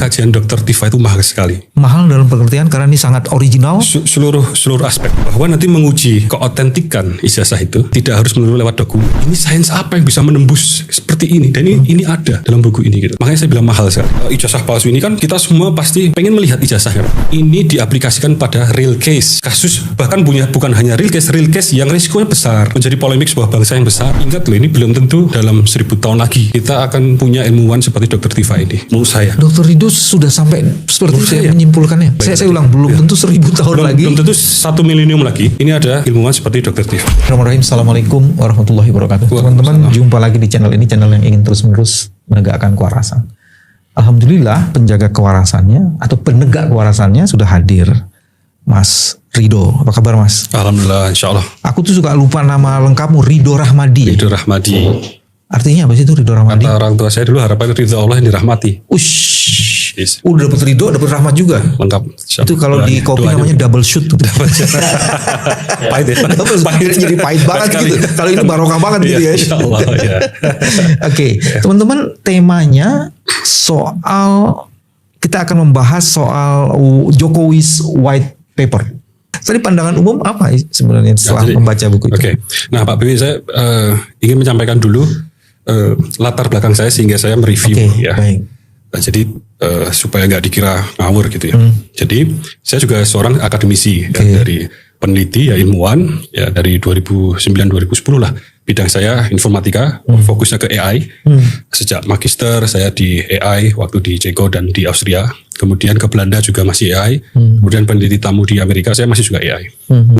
kajian Dr. Tifa itu mahal sekali. Mahal dalam pengertian karena ini sangat original. Seluruh aspek. Bahwa nanti menguji keotentikan ijazah itu tidak harus melalui lewat dokumen. Ini sains apa yang bisa menembus seperti ini? Dan ini ada dalam buku ini gitu. Makanya saya bilang mahal sekali. Ijazah palsu ini kan kita semua pasti pengen melihat ijazahnya. Ini diaplikasikan pada real case. Kasus bahkan bukan hanya real case yang risikonya besar. Menjadi polemik sebuah bangsa yang besar. Ingat loh, ini belum tentu dalam 1000 tahun lagi kita akan punya ilmuwan seperti Dr. Tifa ini. Menurut saya. Dr. Rido sudah sampai seperti itu saya menyimpulkannya. Saya ulang, belum tentu 1000 tahun lagi. Belum tentu 1 milenium lagi. Ini ada ilmuwan seperti Dr. Tifa. Bismillahirrahmanirrahim. Assalamualaikum warahmatullahi wabarakatuh. Teman-teman, jumpa lagi di channel ini, channel yang ingin terus-menerus menegakkan kewarasan. Alhamdulillah, penjaga kewarasannya atau penegak kewarasannya sudah hadir. Mas Rido, apa kabar Mas? Alhamdulillah, insya Allah. Aku tuh suka lupa nama lengkapmu, Rido Rahmadi. Rido Rahmadi. Artinya apa sih itu Rido Rahmadi? Kata orang tua saya dulu harapan ridho Allah yang dirahmati. Ush, udah dapat Rido, dapat rahmat juga. Lengkap. Itu kalau di kopi namanya double shoot tuh. Pahit ya. Jadi pahit banget gitu. Kalau ini barokah banget gitu ya. Insya Allah ya. Oke, teman-teman, temanya soal, kita akan membahas soal Jokowi's White Paper. Tadi pandangan umum apa sebenarnya setelah membaca buku itu? Oke. Nah Pak Bibi, saya ingin menyampaikan dulu latar belakang saya sehingga saya mereview ya. Baik. Nah, jadi supaya nggak dikira ngawur gitu ya. Jadi saya juga seorang akademisi ya, dari peneliti ya, ilmuwan ya, dari 2009-2010 lah. Bidang saya informatika, fokusnya ke AI. Sejak magister saya di AI waktu di Ceko dan di Austria. Kemudian ke Belanda juga masih AI. Kemudian peneliti tamu di Amerika saya masih juga AI.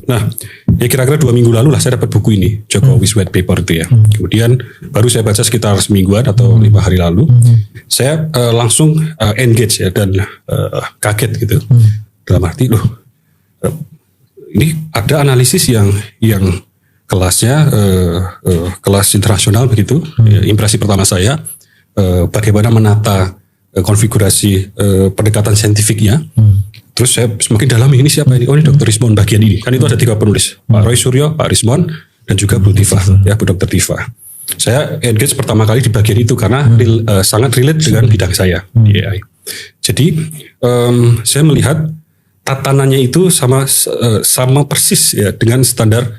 Nah, ya kira-kira 2 minggu lalu lah saya dapat buku ini, Jokowi's White Paper itu ya. Kemudian baru saya baca sekitar semingguan atau 5 hari lalu. Saya langsung engage ya dan kaget gitu. Dalam arti loh, ini ada analisis yang kelasnya kelas internasional begitu. Impresi pertama saya bagaimana menata konfigurasi pendekatan saintifiknya. Terus saya semakin dalami, ini siapa ini? Oh, ini Dr. Rismon bagian ini. Kan itu ada 3 penulis, Pak Roy Suryo, Pak Rismon, dan juga Bu Tifa, ya Bu Dr. Tifa. Saya engage pertama kali di bagian itu karena sangat relate dengan bidang saya di AI. Jadi saya melihat tatanannya itu sama persis ya dengan standar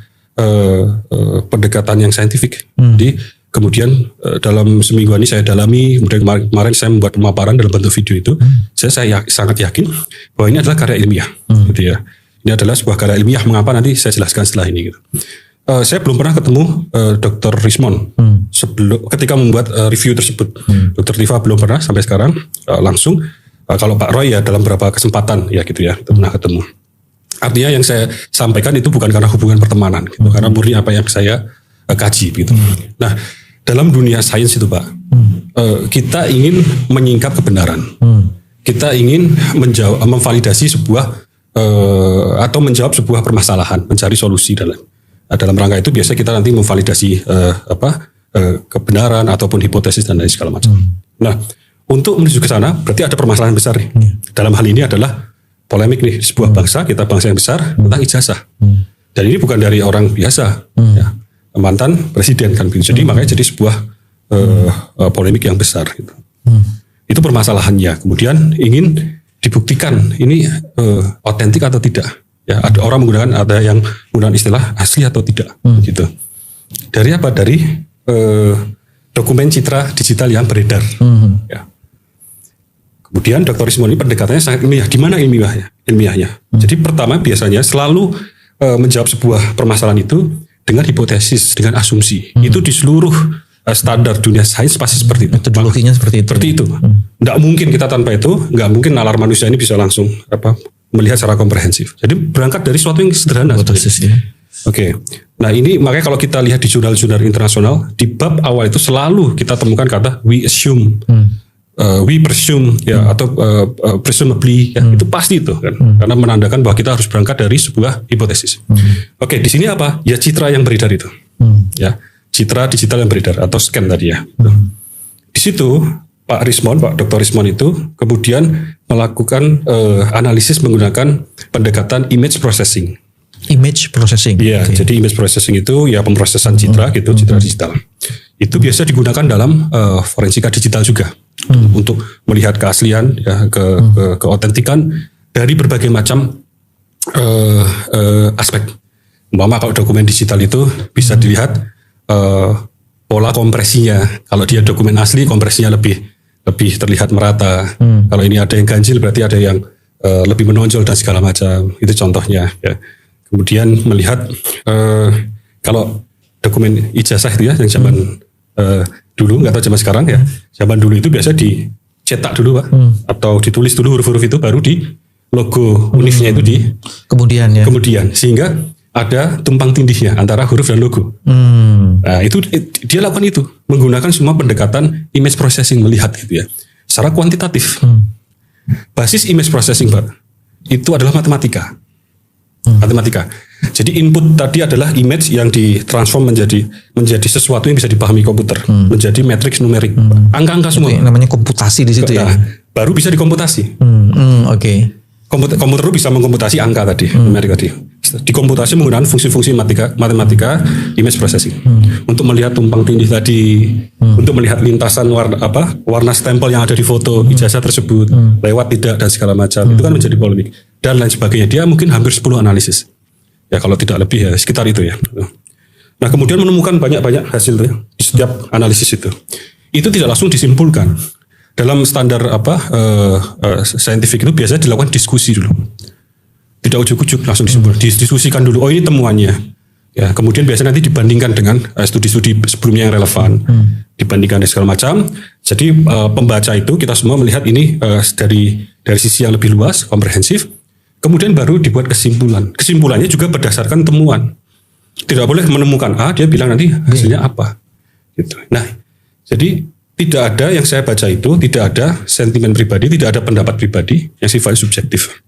pendekatan yang saintifik. Jadi kemudian dalam seminggu ini saya dalami, kemudian kemarin saya membuat pemaparan dalam bentuk video itu. Saya sangat yakin bahwa ini adalah karya ilmiah, gitu ya. Ini adalah sebuah karya ilmiah. Mengapa nanti saya jelaskan setelah ini. Gitu. Saya belum pernah ketemu Dr. Rismon ketika membuat review tersebut. Dr. Tifa belum pernah sampai sekarang langsung. Kalau Pak Roy ya dalam beberapa kesempatan ya gitu ya, kita pernah ketemu. Artinya yang saya sampaikan itu bukan karena hubungan pertemanan, gitu, karena murni apa yang saya kaji gitu. Nah, dalam dunia sains itu Pak, kita ingin menyingkap kebenaran, kita ingin memvalidasi sebuah atau menjawab sebuah permasalahan, mencari solusi dalam rangka itu biasanya kita nanti memvalidasi kebenaran ataupun hipotesis dan lain segala macam. Nah, untuk menuju ke sana berarti ada permasalahan besar nih. Dalam hal ini adalah polemik nih sebuah bangsa, kita bangsa yang besar tentang ijazah. Dan ini bukan dari orang biasa, ya, mantan presiden kan begitu. Jadi makanya jadi sebuah polemik yang besar gitu. Itu permasalahannya. Kemudian ingin dibuktikan ini otentik atau tidak. Ya, ada orang ada yang menggunakan istilah asli atau tidak gitu. Dari apa? Dari dokumen citra digital yang beredar. Ya. Kemudian Dr. Rismon ini pendekatannya sangat ilmiah. Di mana ilmiahnya? Jadi pertama biasanya selalu menjawab sebuah permasalahan itu dengan hipotesis, dengan asumsi. Itu di seluruh standar dunia sains pasti seperti itu. Metodologinya seperti itu. Seperti itu. Nggak mungkin kita tanpa itu, nggak mungkin nalar manusia ini bisa langsung melihat secara komprehensif. Jadi berangkat dari sesuatu yang sederhana. Oke. Nah ini makanya kalau kita lihat di jurnal-jurnal internasional, di bab awal itu selalu kita temukan kata we assume. We presume ya atau presumably ya, itu pasti itu kan, karena menandakan bahwa kita harus berangkat dari sebuah hipotesis. Oke, di sini apa? Ya citra yang beredar itu, ya citra digital yang beredar atau scan tadi ya. Di situ Pak Dr. Rismon itu kemudian melakukan analisis menggunakan pendekatan image processing. Image processing. Iya, jadi image processing itu ya pemrosesan citra gitu, citra digital. Itu biasa digunakan dalam forensika digital juga. untuk melihat keaslian, ya, keotentikan dari berbagai macam aspek. Umpama kalau dokumen digital itu bisa dilihat pola kompresinya. Kalau dia dokumen asli, kompresinya lebih terlihat merata. Kalau ini ada yang ganjil, berarti ada yang lebih menonjol dan segala macam. Itu contohnya. Ya. Kemudian melihat kalau dokumen ijazah itu ya, yang zaman dulu, nggak tahu zaman sekarang ya. Zaman dulu itu biasa dicetak dulu Pak, atau ditulis dulu huruf-huruf itu, baru di logo univnya itu di kemudian, sehingga ada tumpang tindihnya antara huruf dan logo. Nah itu dia lakukan itu, menggunakan semua pendekatan image processing, melihat gitu ya, secara kuantitatif. Basis image processing Pak, itu adalah matematika. Matematika. Jadi input tadi adalah image yang ditransform menjadi sesuatu yang bisa dipahami komputer, menjadi matriks numerik, angka-angka semua. Itu namanya komputasi di situ ya. Baru bisa dikomputasi. Oke. Komputer itu bisa mengkomputasi angka tadi, numerik tadi. Dikomputasi menggunakan fungsi-fungsi matematika, image processing. Untuk melihat tumpang tindih tadi, untuk melihat lintasan warna stempel yang ada di foto ijazah tersebut, lewat tidak dan segala macam. Itu kan menjadi polemik dan lain sebagainya. Dia mungkin hampir 10 analisis. Ya kalau tidak lebih ya sekitar itu ya. Nah kemudian menemukan banyak-banyak hasil tuh ya, di setiap analisis itu. Itu tidak langsung disimpulkan. Dalam standar saintifik itu biasanya dilakukan diskusi dulu. Tidak ujuk-ujuk langsung disimpulkan. Didiskusikan dulu. Oh ini temuannya. Ya kemudian biasanya nanti dibandingkan dengan studi-studi sebelumnya yang relevan. Dibandingkan dan segala macam. Jadi pembaca itu kita semua melihat ini dari sisi yang lebih luas, komprehensif. Kemudian baru dibuat kesimpulan. Kesimpulannya juga berdasarkan temuan. Tidak boleh menemukan A, dia bilang nanti hasilnya apa. Gitu. Nah, jadi tidak ada yang saya baca itu, tidak ada sentimen pribadi, tidak ada pendapat pribadi yang sifatnya subjektif.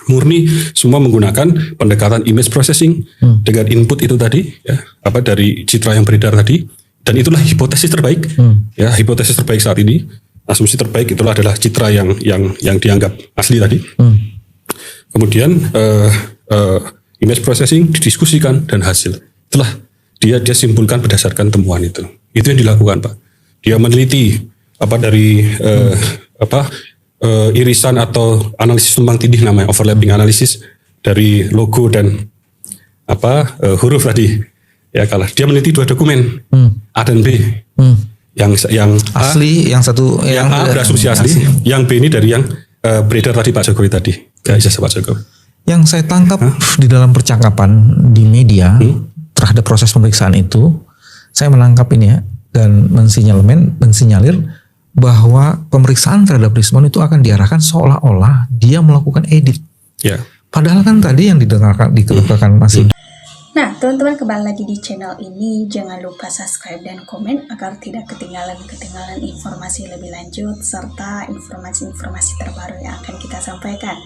Murni semua menggunakan pendekatan image processing dengan input itu tadi, ya, dari citra yang beredar tadi, dan itulah hipotesis terbaik. Ya, hipotesis terbaik saat ini, asumsi terbaik itulah adalah citra yang dianggap asli tadi. Kemudian image processing didiskusikan dan hasil itulah dia simpulkan berdasarkan temuan itu. Itu yang dilakukan Pak. Dia meneliti irisan atau analisis tumpang tindih, namanya overlapping analysis dari logo dan huruf tadi. Ya kalau dia meneliti 2 dokumen A dan B. Yang asli, yang satu yang A berasumsi asli, yang B ini dari yang beredar tadi Pak Jokowi tadi. Ijazah Pak Jokowi. Yang saya tangkap di dalam percakapan di media terhadap proses pemeriksaan itu, saya menangkap ini ya, dan mensinyalir bahwa pemeriksaan terhadap Rismon itu akan diarahkan seolah-olah dia melakukan edit. Ya. Padahal kan tadi yang dikatakan masih. Nah, teman-teman kembali lagi di channel ini. Jangan lupa subscribe dan komen agar tidak ketinggalan informasi lebih lanjut serta informasi-informasi terbaru yang akan kita sampaikan.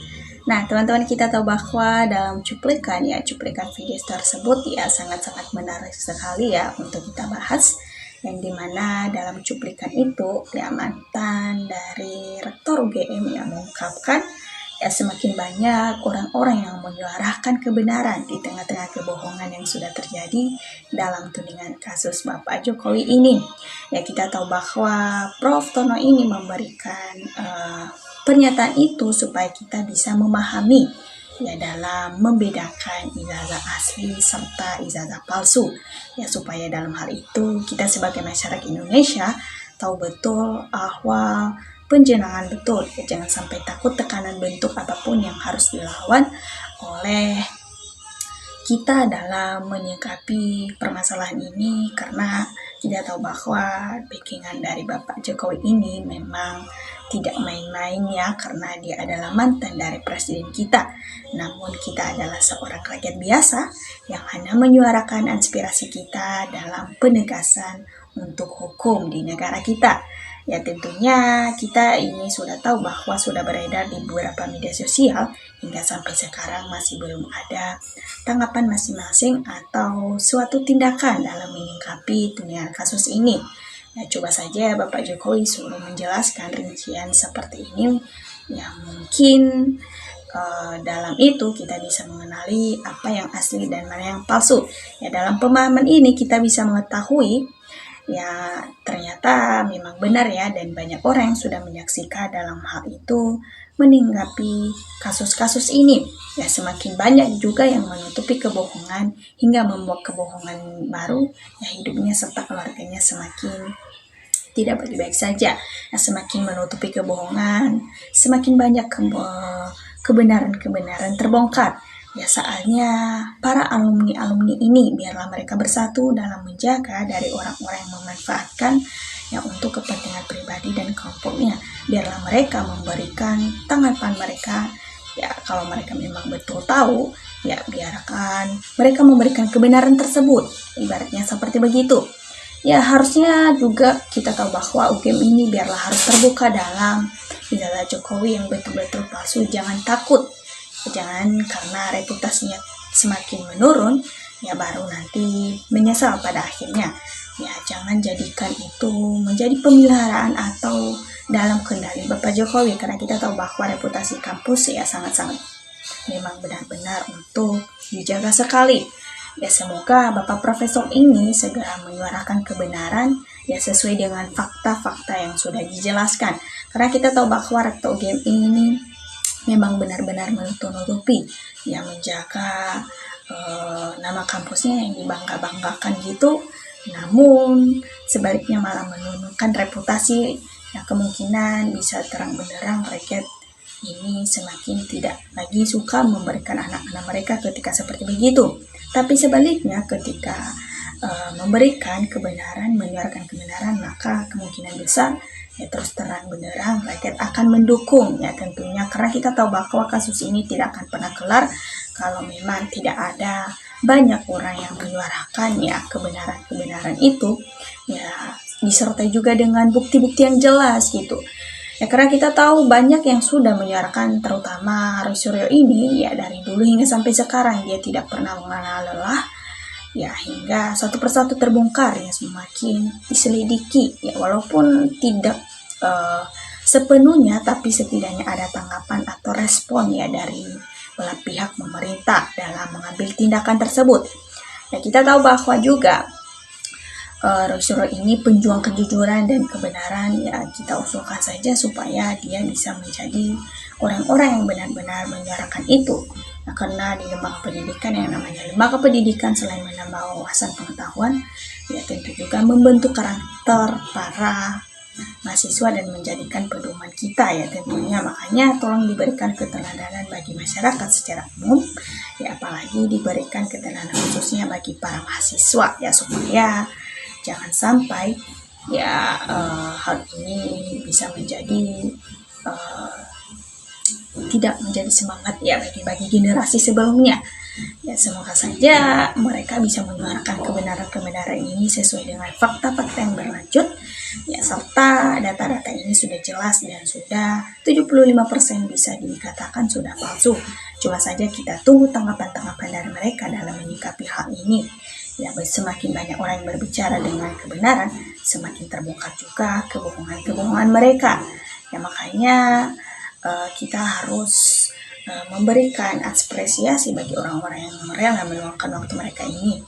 Nah, teman-teman, kita tahu bahwa dalam cuplikan video tersebut ya sangat-sangat menarik sekali ya untuk kita bahas. Yang dimana dalam cuplikan itu ya mantan dari Rektor UGM yang mengungkapkan ya semakin banyak orang-orang yang menyuarakan kebenaran di tengah-tengah kebohongan yang sudah terjadi dalam tudingan kasus Bapak Jokowi ini. Ya kita tahu bahwa Prof. Tono ini memberikan pernyataan itu supaya kita bisa memahami ya dalam membedakan ijazah asli serta ijazah palsu. Ya supaya dalam hal itu kita sebagai masyarakat Indonesia tahu betul bahwa penjenengan betul, ya, jangan sampai takut tekanan bentuk apapun yang harus dilawan oleh kita dalam menyikapi permasalahan ini, karena kita tahu bahwa backingan dari Bapak Jokowi ini memang tidak main-main ya, karena dia adalah mantan dari presiden kita. Namun kita adalah seorang rakyat biasa yang hanya menyuarakan aspirasi kita dalam penegasan untuk hukum di negara kita. Ya tentunya kita ini sudah tahu bahwa sudah beredar di beberapa media sosial hingga sampai sekarang masih belum ada tanggapan masing-masing atau suatu tindakan dalam menyikapi tudingan kasus ini. Ya coba saja Bapak Jokowi suruh menjelaskan rincian seperti ini, ya mungkin dalam itu kita bisa mengenali apa yang asli dan mana yang palsu. Ya dalam pemahaman ini kita bisa mengetahui Ya ternyata memang benar ya, dan banyak orang yang sudah menyaksikan dalam hal itu menanggapi kasus-kasus ini. Ya semakin banyak juga yang menutupi kebohongan hingga membuat kebohongan baru, ya hidupnya serta keluarganya semakin tidak baik-baik saja. Nah, semakin menutupi kebohongan, semakin banyak kebenaran-kebenaran terbongkar. Ya soalnya para alumni-alumni ini biarlah mereka bersatu dalam menjaga dari orang-orang yang memanfaatkan ya untuk kepentingan pribadi dan kelompoknya. Biarlah mereka memberikan tanggapan mereka. Ya kalau mereka memang betul tahu, ya biarkan mereka memberikan kebenaran tersebut. Ibaratnya seperti begitu. Ya harusnya juga kita tahu bahwa UGM ini biarlah harus terbuka dalam idola Jokowi yang betul-betul palsu. Jangan takut, jangan karena reputasinya semakin menurun ya baru nanti menyesal pada akhirnya. Ya jangan jadikan itu menjadi pemeliharaan atau dalam kendali Bapak Jokowi, karena kita tahu bahwa reputasi kampus ya sangat-sangat memang benar-benar untuk dijaga sekali. Ya semoga Bapak Profesor ini segera menyuarakan kebenaran ya sesuai dengan fakta-fakta yang sudah dijelaskan. Karena kita tahu bahwa Rektor UGM ini memang benar-benar menutup-nutupi yang menjaga nama kampusnya yang dibangga-banggakan gitu, namun sebaliknya malah menurunkan reputasi yang kemungkinan bisa terang benderang rakyat ini semakin tidak lagi suka memberikan anak-anak mereka ketika seperti begitu. Tapi sebaliknya ketika memberikan kebenaran, menyuarakan kebenaran, maka kemungkinan besar ya terus terang benderang rakyat akan mendukung ya tentunya, karena kita tahu bahwa kasus ini tidak akan pernah kelar kalau memang tidak ada banyak orang yang menyuarakan ya kebenaran-kebenaran itu ya disertai juga dengan bukti-bukti yang jelas gitu. Ya karena kita tahu banyak yang sudah menyuarakan, terutama Roy Suryo ini ya dari dulu hingga sampai sekarang dia tidak pernah mengenal lelah ya, hingga satu persatu terbongkar ya semakin diselidiki ya walaupun tidak sepenuhnya, tapi setidaknya ada tanggapan atau respon ya dari belah pihak pemerintah dalam mengambil tindakan tersebut. Ya kita tahu bahwa juga Roy Suryo ini penjuang kejujuran dan kebenaran, ya kita usulkan saja supaya dia bisa menjadi orang-orang yang benar-benar menyuarakan itu. Nah, karena di lembaga pendidikan yang namanya lembaga pendidikan selain menambah wawasan pengetahuan, ya tentu juga membentuk karakter para mahasiswa dan menjadikan pedoman kita ya tentunya. Makanya tolong diberikan keteladanan bagi masyarakat secara umum, ya apalagi diberikan keteladanan khususnya bagi para mahasiswa ya supaya jangan sampai ya hal ini bisa menjadi tidak menjadi semangat ya bagi generasi sebelumnya. Ya semoga saja mereka bisa menyuarakan kebenaran-kebenaran ini sesuai dengan fakta-fakta yang berlanjut ya, serta data-data ini sudah jelas dan sudah 75% bisa dikatakan sudah palsu. Cuma saja kita tunggu tanggapan-tanggapan dari mereka dalam menyikapi hal ini. Ya, semakin banyak orang yang berbicara dengan kebenaran, semakin terbongkar juga kebohongan-kebohongan mereka. Ya makanya kita harus memberikan apresiasi bagi orang-orang yang rela meluangkan waktu mereka ini.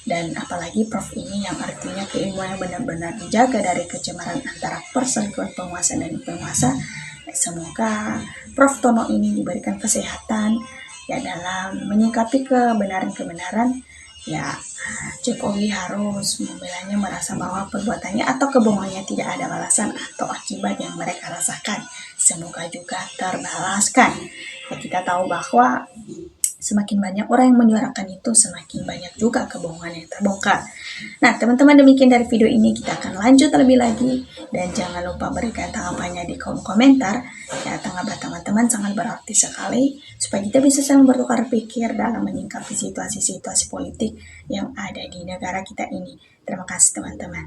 Dan apalagi Prof ini yang artinya keilmuan yang benar-benar dijaga dari kecemaran antara perselingkuhan penguasa dan penguasa. Ya, semoga Prof Tono ini diberikan kesehatan ya dalam menyikapi kebenaran-kebenaran. Ya Jokowi harus membelanya, merasa bahwa perbuatannya atau kebohongannya tidak ada balasan atau akibat yang mereka rasakan. Semoga juga terbalaskan. Ya, kita tahu bahwa semakin banyak orang yang menyuarakan itu, semakin banyak juga kebohongan yang terbongkar. Nah, teman-teman, demikian dari video ini. Kita akan lanjut lebih lagi. Dan jangan lupa berikan tanggapannya di kolom komentar. Ya, tanggapan teman-teman sangat berarti sekali. Supaya kita bisa saling bertukar pikir dalam menyikapi situasi-situasi politik yang ada di negara kita ini. Terima kasih, teman-teman.